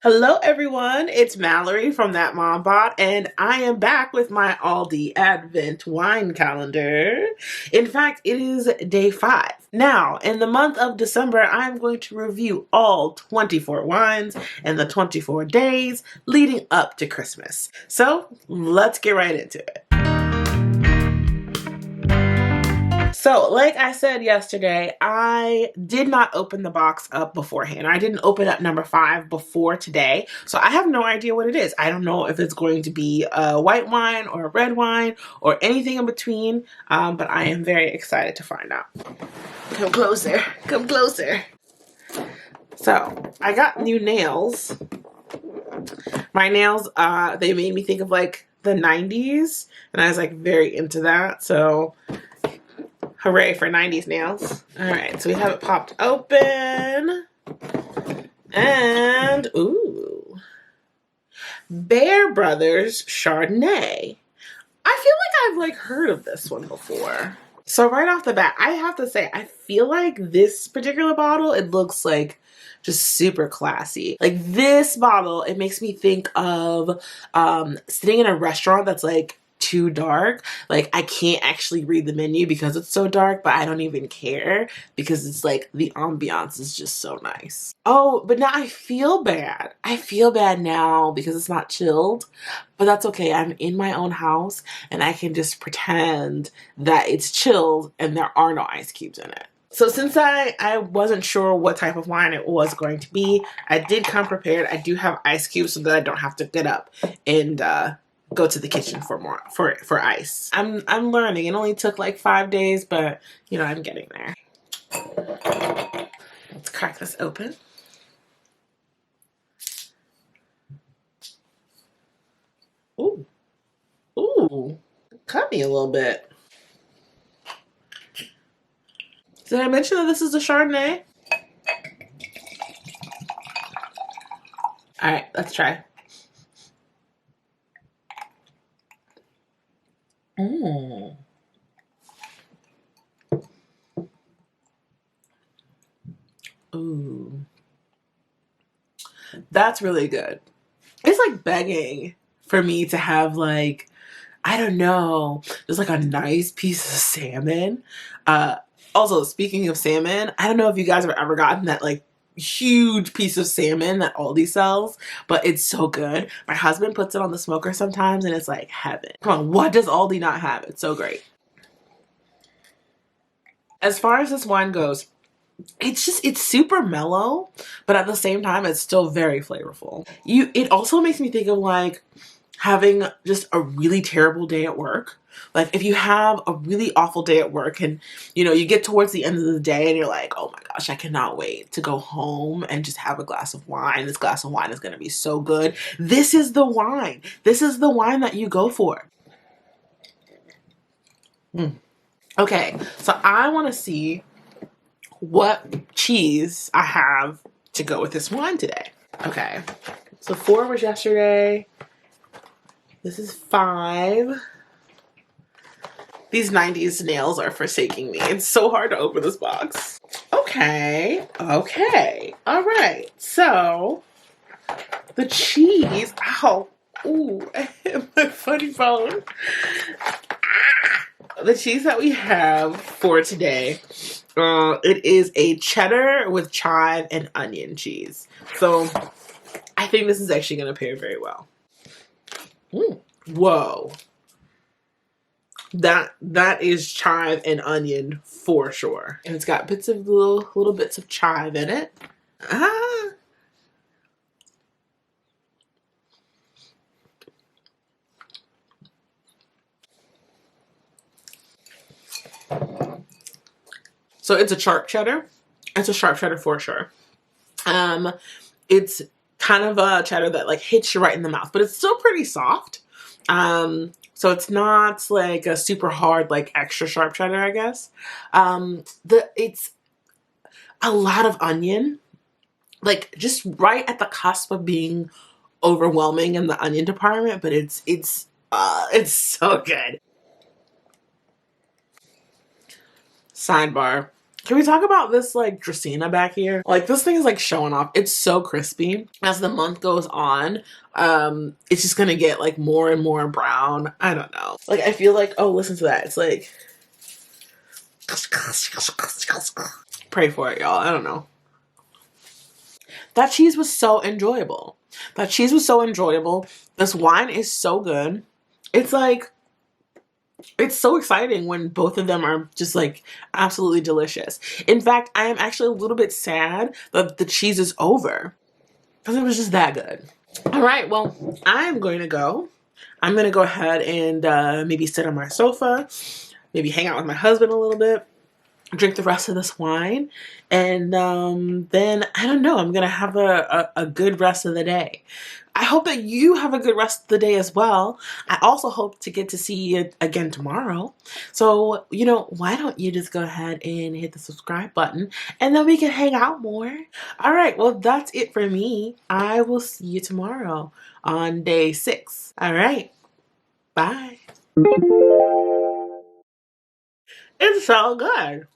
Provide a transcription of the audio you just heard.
Hello everyone, it's Mallory from That Mom Bot, and I am back with my Aldi Advent Wine Calendar. In fact, it is day 5. Now, in the month of December, I'm going to review all 24 wines and the 24 days leading up to Christmas. So, let's get right into it. So, like I said yesterday, I did not open the box up beforehand. I didn't open up number 5 before today. So I have no idea what it is. I don't know if it's going to be a white wine or a red wine or anything in between. But I am very excited to find out. Come closer. Come closer. So I got new nails. My nails, they made me think of like the 90s. And I was like very into that. So hooray for 90s nails. All right, so we have it popped open. And, ooh. Bear Brothers Chardonnay. I feel like I've heard of this one before. So right off the bat, I have to say, I feel like this particular bottle, it looks like just super classy. Like this bottle, it makes me think of sitting in a restaurant that's like too dark. Like I can't actually read the menu because it's so dark, but I don't even care because it's like the ambiance is just so nice. Oh, but now I feel bad. I feel bad now because it's not chilled, but that's okay. I'm in my own house and I can just pretend that it's chilled and there are no ice cubes in it. So since I wasn't sure what type of wine it was going to be, I did come prepared. I do have ice cubes so that I don't have to get up and go to the kitchen for ice. I'm learning. It only took like 5 days, but you know, I'm getting there. Let's crack this open. Ooh. Ooh. Cut me a little bit. Did I mention that this is a Chardonnay? All right, let's try. Mmm. Ooh. That's really good. It's like begging for me to have like, I don't know, just like a nice piece of salmon. Also, speaking of salmon, I don't know if you guys have ever gotten that like huge piece of salmon that Aldi sells, but it's so good. My husband puts it on the smoker sometimes and it's like heaven. Come on, what does Aldi not have? It's so great. As far as this wine goes, it's super mellow, but at the same time it's still very flavorful. It also makes me think of like having just a really terrible day at work. Like if you have a really awful day at work and you know you get towards the end of the day and you're like, oh my gosh, I cannot wait to go home and just have a glass of wine. This glass of wine is going to be so good. This is the wine. This is the wine that you go for. Okay, so I want to see what cheese I have to go with this wine today. Okay, so 4 was yesterday. This is 5. These 90s nails are forsaking me. It's so hard to open this box. Okay. All right. So, the cheese. Ow. Ooh, my funny bone. The cheese that we have for today, it is a cheddar with chive and onion cheese. So, I think this is actually going to pair very well. Whoa. That is chive and onion for sure. And it's got bits of little bits of chive in it. So it's a sharp cheddar. It's a sharp cheddar for sure. It's kind of a cheddar that like hits you right in the mouth, but it's still pretty soft. So it's not like a super hard, like extra sharp cheddar, I guess. It's a lot of onion, like just right at the cusp of being overwhelming in the onion department, but it's so good. Sidebar. Can we talk about this like Dracaena back here? Like this thing is like showing off. It's so crispy. As the month goes on, it's just gonna get like more and more brown. I don't know. Like I feel like, oh, listen to that. It's like pray for it, y'all. I don't know. That cheese was so enjoyable. That cheese was so enjoyable. This wine is so good. It's like, it's so exciting when both of them are just like absolutely delicious. In fact, I am actually a little bit sad that the cheese is over because it was just that good. All right, well, I'm going to go. I'm going to go ahead and maybe sit on my sofa, maybe hang out with my husband a little bit, drink the rest of this wine, and then I don't know, I'm gonna have a good rest of the day. I hope that you have a good rest of the day as well. I also hope to get to see you again tomorrow. So, you know, why don't you just go ahead and hit the subscribe button and then we can hang out more. All right, well, that's it for me. I will see you tomorrow on day 6. All right, bye. It's so good.